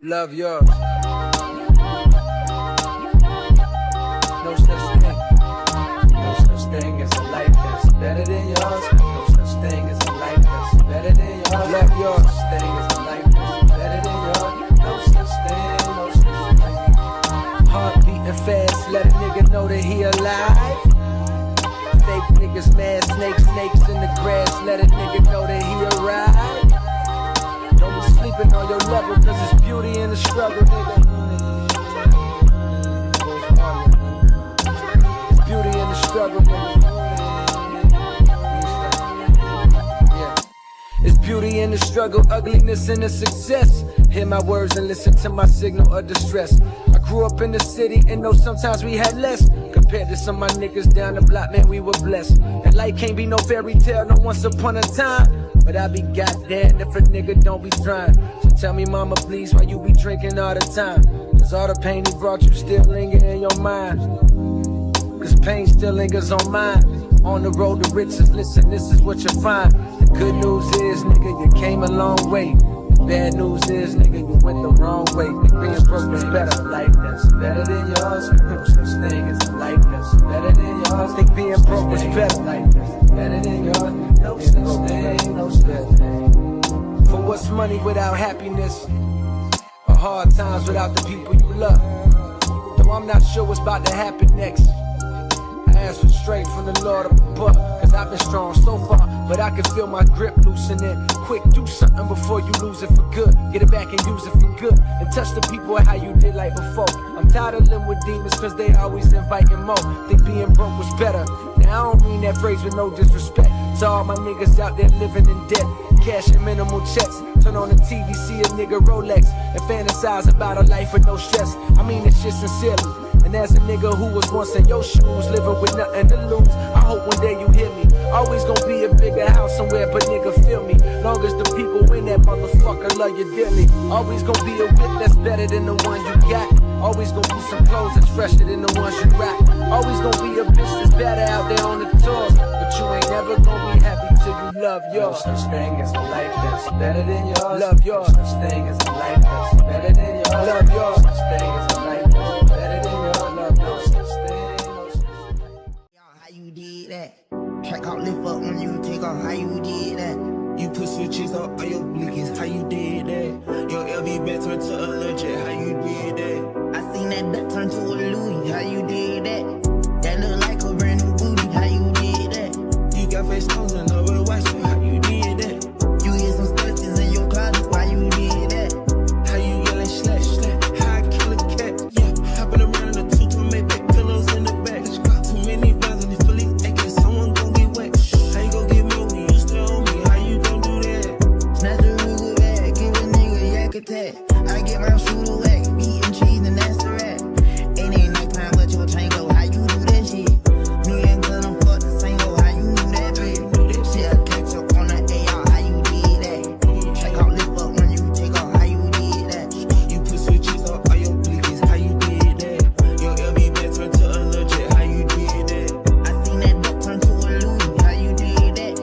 Love yours. No such thing. No such thing as a life that's better than yours. No such thing as a life that's better than yours. Love yours. No such thing as a life that's better than yours. No such thing, no such thing. Heart beating fast, let a nigga know that he alive. Fake niggas mad, snakes in the grass, let a nigga know that he arrived. Don't be sleeping on your level, cause it's beauty in the struggle, nigga. It's beauty in the struggle, nigga. Yeah. It's beauty in the struggle, ugliness in the success. Hear my words and listen to my signal of distress. I grew up in the city and know sometimes we had less. Compared to some of my niggas down the block, man, we were blessed. And life can't be no fairy tale, no once upon a time. But I be goddamn if a nigga don't be trying. So tell me, mama, please, why you be drinking all the time? Cause all the pain he brought you still linger in your mind. Cause pain still lingers on mine. On the road to riches, listen, this is what you'll find. The good news is, nigga, you came a long way. Bad news is, nigga, you went the wrong way. Being broke is better. Life that's better than yours. No such thing as a life that's better than yours. Think being broke is better. Life that's better than yours. No such thing, no such thing. For what's money without happiness? Or hard times without the people you love? Though I'm not sure what's about to happen next. I ask for strength from the Lord above, cause I've been strong so far, but I can feel my grip loosening. Quick, do something before you lose it for good. Get it back and use it for good, and touch the people how you did like before. I'm tired of living with demons cause they always inviting more. Think being broke was better. Now I don't mean that phrase with no disrespect to all my niggas out there living in debt, cashing minimal checks. Turn on the TV, see a nigga Rolex, and fantasize about a life with no stress. I mean this shit sincerely. And as a nigga who was once in your shoes, living with nothing to lose, I hope one day you hear me. Always gonna be a bigger house somewhere, but nigga feel me. Long as the people in that motherfucker love you dearly. Always gonna be a whip that's better than the one you got. Always gonna be some clothes that's fresher than the ones you rock. Always gonna be a bitch that's better out there on the tours. But you ain't never gonna be happy till you love yours. No such thing as a life that's better than yours. Love yours. No such thing as a life that's better than yours. Love yours. No such thing as a life that's better than yours. Love no such thing, no such thing. How you did that? Track out, lift up when you take off. How you did that? You put switches up on your blinkies. How you did that? Your LV back turned to a legit. How you did that? I seen that duck turn to a Louis. How you did that? That look like a brand new booty. How you did that? You got face stones and over watch. How you did that? You hear some skeletons in your closet. Why you did that? How you yelling slash slash? How I kill a cat? Yeah, hopping around in a two to make back pillows in the back. Too many rounds and it's fully aching. Someone gon' get wet. How you gon' get me when you still on me? How you gon' do that? Snatch a Ruger bag, give a nigga a yak attack. I get my shooter whack, meat and cheese and that's the rat. It ain't nighttime but your tango. How you do that shit? Me and Glenn, I'm fuck the same hoe. How you do that bitch? Shit, I catch up on the AR. How you did that? Check out, lift up when you take off. How you did that? You put switches up on your blinkies. How you did that? Your LV back turned to a legit. How you did that? I seen that duck turn to a Louis. How you did that?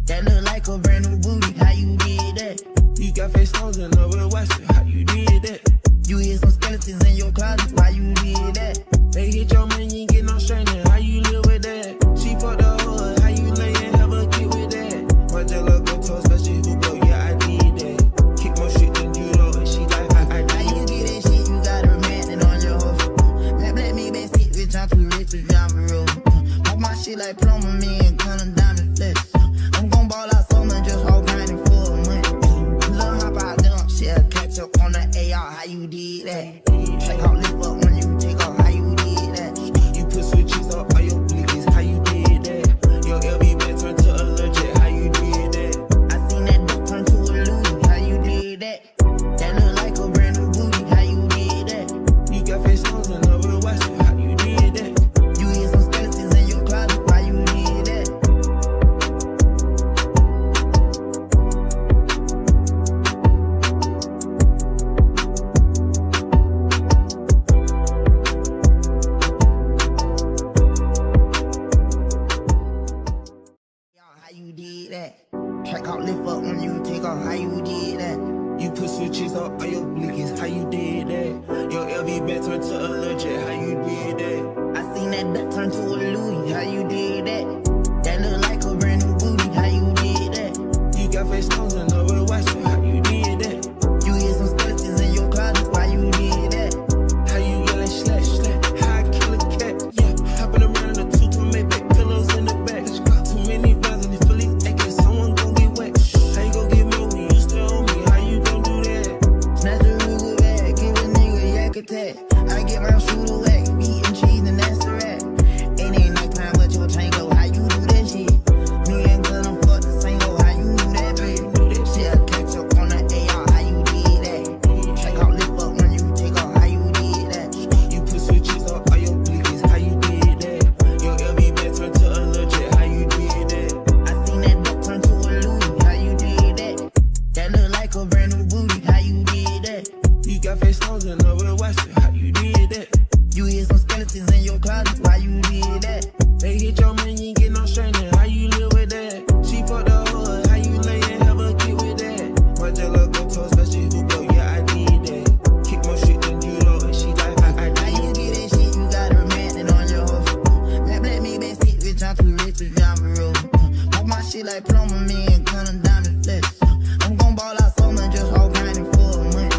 That look like a brand new booty. How you did that? You got face stones and over watch it. How you did that? You hear some skeletons in your closet. Why you did that? They hit your man, you ain't get no straightening. How you live with that? She fucked the hood. How you lay and have a kid with that? My jello go to a special who blow. Yeah, I did that. Kick more shit than you know. And she like, I did. How you get that shit? You got a man on your hoe. Let me back sit rich. I'm too rich to drive a road. Walk my shit like plumber, me and Gunna diamond flesh. I'm gon' ball out summer, just all grinding for a month. Lil' hop out dump, shit, I catch up on the AR. How you did that? Check out, lift up when you take off. How you did that? You put switches up on your blinkies. How you did that? Your LV back turned to a legit. How you did that? I seen that duck turn to a Louis. How you did that? That look like a brand new booty. How you did that? You got face stones and over watch it. How you did that? You hear some skeletons in your closet. Why you did that? to a legend. How you did that? I seen that duck turn to a Louis. How you did that? That look like a brand new booty. How you did that? You got face stones and love with watch. How you did that? You hit some skeletons in your closet. Why you did that? How you yelling slash slash? How I kill a cat? Yeah, hopping around in a two to make big pillows in the back. Too many rounds in the Phillies acting. Someone gon' get wet. How you gon' get me when you still on me? How you gon' do that? Snatch the Ruger bag, give a nigga yak attack. I get my shooter whack, meat and cheese and that's the rat. It ain't nighttime but your chain go. How you do that shit? Me and Glenn fuck the same go. How you do that bitch? Shit, I catch up on the AR. How you did that? Check out lift up when you take off. How you did that? You put switches on all your blinkies. How you did that? Your LV back turn to a legend. How you did that? I seen that duck turn to a Louis. How you did that? That look like a brand new booty. How you did that? You got face stones and love with watch. How you did that? You hit some skeletons in your closet. Why you did that? They hit your man, you ain't get no straightening. How you live with that? She fucked the hood. How you lay and have a kid with that? My jello go to a special who go. Yeah, I did that. Kick more shit than you know. And she like, how you get that shit? You got her man and on your hoe. Let me back sit with y'all too rich to drive a road. Walk my shit like plumber, me and gun and diamond flesh. I'm gon' ball out so much, just all grinding for a month.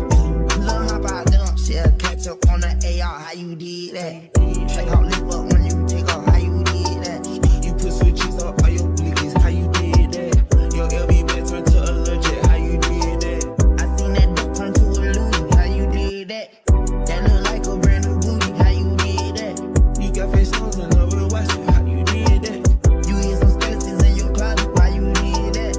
Lil' hop out dump, shit, I catch up on the AR. How you did that? Check out lift up when you take off. How you did that? You put switches on all your blinkies. How you did that? Your LV back turn to a legend. How you did that? I seen that duck turn to a Louis. How you did that? That look like a brand new booty. How you did that? You got face stones and love with watch. How you did that? You hit some skeletons in your closet. Why you did that?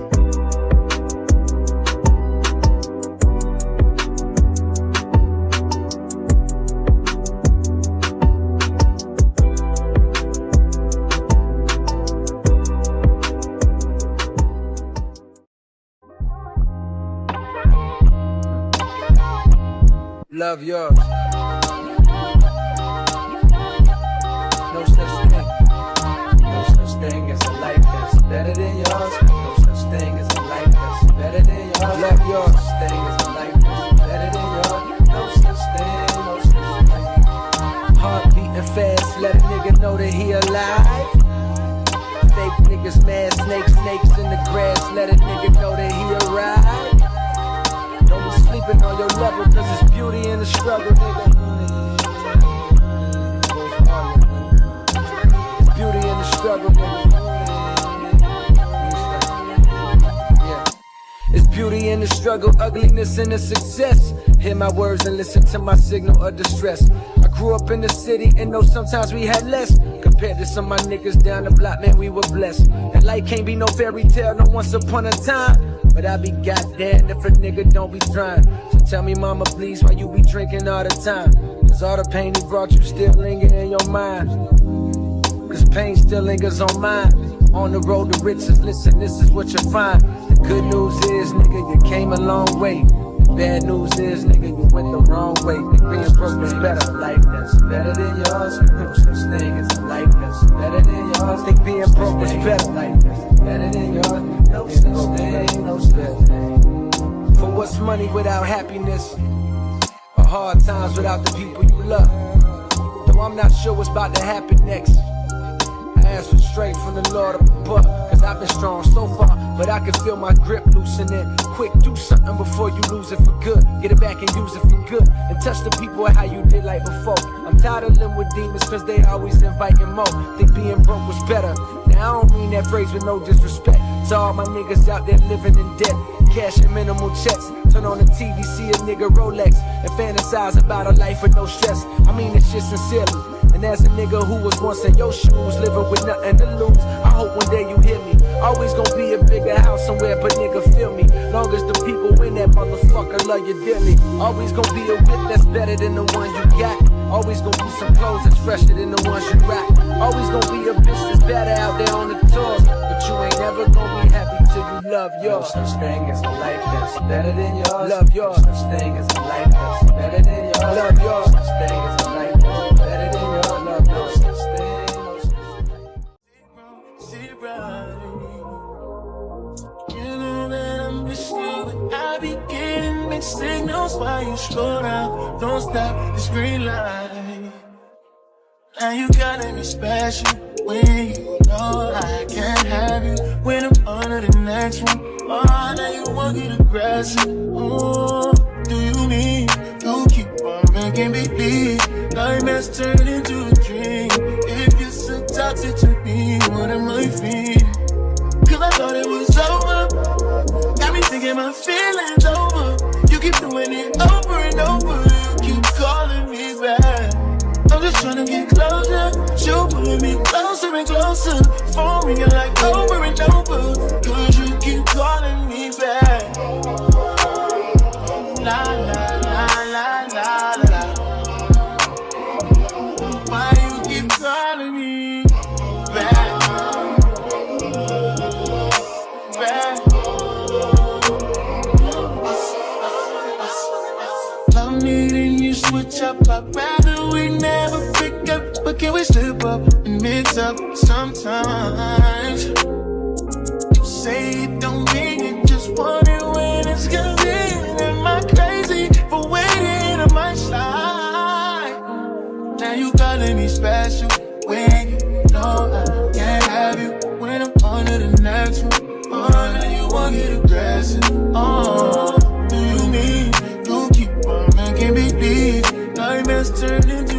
Love yours. No such thing. No such thing as a life that's better than yours. No such thing as a life that's better than yours. Love yours. No such thing as a life that's better than yours. No such thing. No such thing. Heart beating fast, let a nigga know that he alive. Fake niggas mad, snakes in the grass, let a nigga know that he arrived. Don't be sleeping on your level, cause it's beauty in the struggle, nigga. It's beauty in the struggle, nigga. Yeah. It's beauty in the struggle, ugliness in the success. Hear my words and listen to my signal of distress. I grew up in the city and know sometimes we had less. Compared to some of my niggas down the block, man, we were blessed. And life can't be no fairy tale, no once upon a time. But I be goddamn if a nigga don't be trying. So tell me, mama, please, why you be drinking all the time? Cause all the pain he brought you still linger in your mind. Cause pain still lingers on mine. On the road to riches, listen, this is what you find. The good news is, nigga, you came a long way. The bad news is, nigga, you went the wrong way. Being broke is better. Life that's better than yours. No such thing as a life that's better than yours. Think being broke is better. Life that's better than yours. No such thing, no such thing. For what's money without happiness? Or hard times without the people you love? Though I'm not sure what's about to happen next. I ask for strength from the Lord up above. Cause I've been strong so far, but I can feel my grip loosening. Quick, do something before you lose it for good. Get it back and use it for good. And touch the people how you did like before. I'm tired of living with demons cause they always inviting more. Think being broke was better. Now I don't mean that phrase with no disrespect to all my niggas out there living in debt. Cashing minimal checks. Turn on the TV, see a nigga Rolex, and fantasize about a life with no stress. I mean this shit sincerely. And as a nigga who was once in your shoes, living with nothing to lose, I hope one day you hear me. Always gonna be a bigger house somewhere, but nigga feel me. Long as the people in that motherfucker love you dearly. Always gonna be a whip that's better than the one you got. Always gonna be some clothes that's fresher than the ones you rock. Always gonna be a bitch that's better out there on the tours. But you ain't never gonna be happy till you love yours. No such thing as a life that's better than yours. Love yours. No such thing as a life that's better than yours. Love yours. No such thing as a life that's better than yours. Love no such thing. No such thing. See right. You know that I'm missing. I be getting mixed signals while you slow down. Don't stop this green light. Now you calling me special when you know I can't have you. When I'm under the next one, oh, now you want to get aggressive. Oh, do you mean you keep on making me believe nightmares turn into a dream? If you're so toxic to me, what am I feeling? Cause I thought it was over. Got me thinking my feelings over. You keep doing it over and over. You keep calling me back. I'm just trying to get closer. You pulling me closer and closer. Phone ringing like over and over. Cause you keep calling me back. La la la la la la. Why you keep calling me back? Love needing you switch up. I'd rather we never pick up. But can we slip up and mix up sometimes? You say it don't mean it, just want it when it's convenient. Am I crazy for waiting on my slide? Now you calling me special when you know I can't have you. When I'm under the next one, oh, now you want to get aggressive. Oh, do you mean you keep on making me believe nightmares turn into